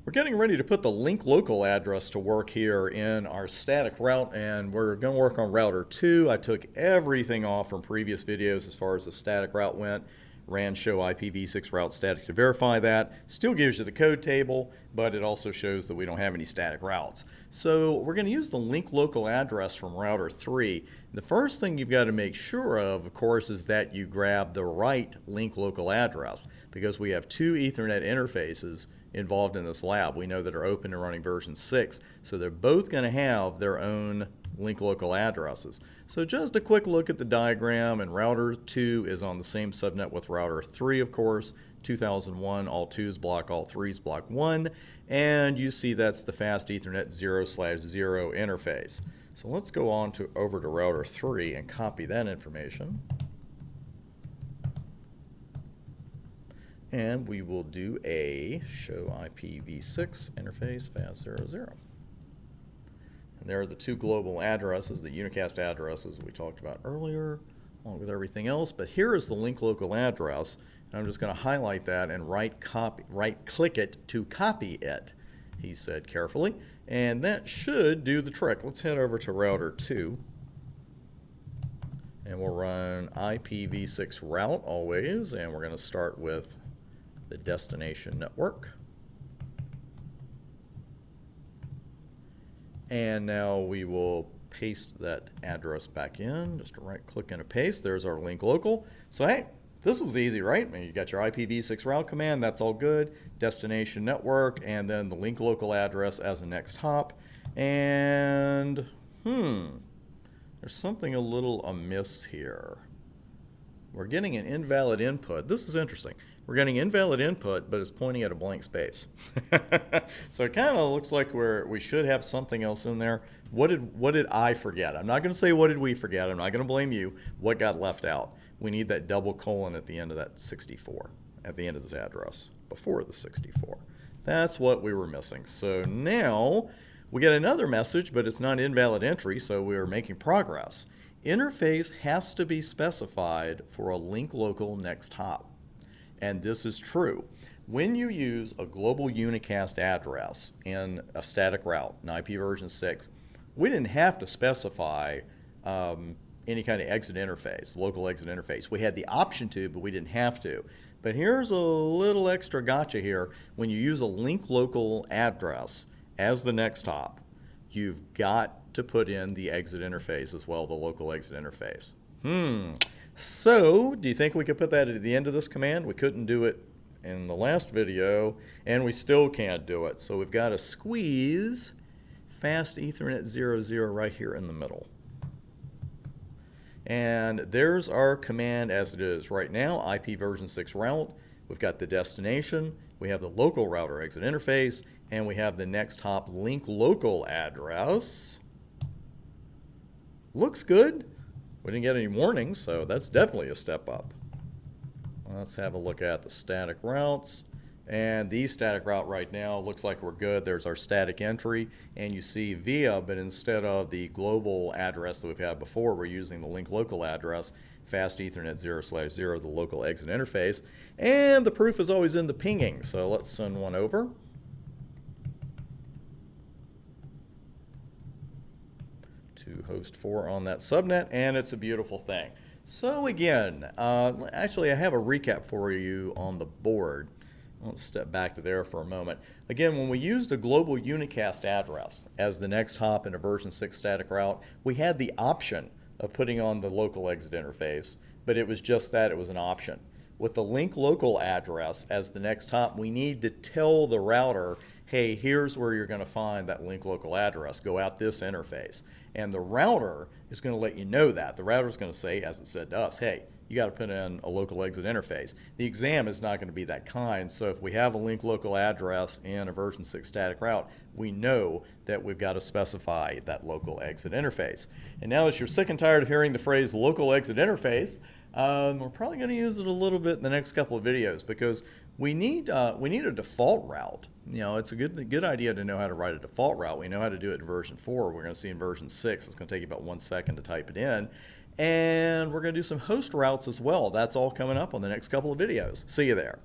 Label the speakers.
Speaker 1: We're getting ready to put the link local address to work here in our static route, and we're going to work on router 2. I took everything off from previous videos as far as the static route went. Ran show IPv6 route static to verify that. Still gives you the code table, but it also shows that we don't have any static routes. So we're going to use the link local address from router 3. The first thing you've got to make sure of course, is that you grab the right link local address, because we have two Ethernet interfaces involved in this lab. We know that are open and running version 6, so they're both going to have their own link local addresses. So just a quick look at the diagram, and router 2 is on the same subnet with router 3, of course. 2001, all 2s block, all 3s block 1, and you see that's the fast Ethernet 0/0 interface. So let's go on over to router 3 and copy that information. And we will do a show IPv6 interface fast00. And there are the two global addresses, the unicast addresses we talked about earlier, along with everything else. But here is the link local address, and I'm just going to highlight that and right-click it to copy it, he said carefully. And that should do the trick. Let's head over to router 2. And we'll run IPv6 route always, and we're going to start with the destination network. And now we will paste that address back in. Just a right click and a paste. There's our link local. So hey, this was easy, right? I mean, you got your IPv6 route command, that's all good. Destination network, and then the link local address as a next hop. And there's something a little amiss here. We're getting an invalid input. This is interesting. We're getting invalid input, but it's pointing at a blank space. So it kind of looks like we should have something else in there. What did I forget? I'm not going to say what did we forget. I'm not going to blame you. What got left out? We need that double colon at the end of that 64, at the end of this address, before the 64. That's what we were missing. So now we get another message, but it's not invalid entry, so we're making progress. Interface has to be specified for a link local next hop. And this is true. When you use a global unicast address in a static route, in IP version 6, we didn't have to specify any kind of exit interface, local exit interface. We had the option to, but we didn't have to. But here's a little extra gotcha here. When you use a link local address as the next hop, you've got to put in the exit interface as well, the local exit interface. So, do you think we could put that at the end of this command? We couldn't do it in the last video, and we still can't do it. So we've got to squeeze fast Ethernet 00 right here in the middle. And there's our command as it is right now, IP version 6 route. We've got the destination, we have the local router exit interface, and we have the next hop link local address. Looks good. We didn't get any warnings, so that's definitely a step up. Let's have a look at the static routes. And the static route right now looks like we're good. There's our static entry, and you see via, but instead of the global address that we've had before, we're using the link local address, fast Ethernet 0/0, the local exit interface. And the proof is always in the pinging, so let's send one over. To host 4 on that subnet, and it's a beautiful thing. So again, actually I have a recap for you on the board. Let's step back to there for a moment. Again, when we used a global unicast address as the next hop in a version 6 static route, we had the option of putting on the local exit interface, but it was just that, it was an option. With the link local address as the next hop, we need to tell the router, hey, here's where you're going to find that link local address. Go out this interface. And the router is going to let you know that. The router is going to say, as it said to us, hey, you got to put in a local exit interface. The exam is not going to be that kind, so if we have a link local address in a version 6 static route, we know that we've got to specify that local exit interface. And now that you're sick and tired of hearing the phrase local exit interface, we're probably going to use it a little bit in the next couple of videos, because we need a default route. You know, it's a good idea to know how to write a default route. We know how to do it in version 4. We're going to see in version 6. It's going to take you about 1 second to type it in. And we're going to do some host routes as well. That's all coming up on the next couple of videos. See you there.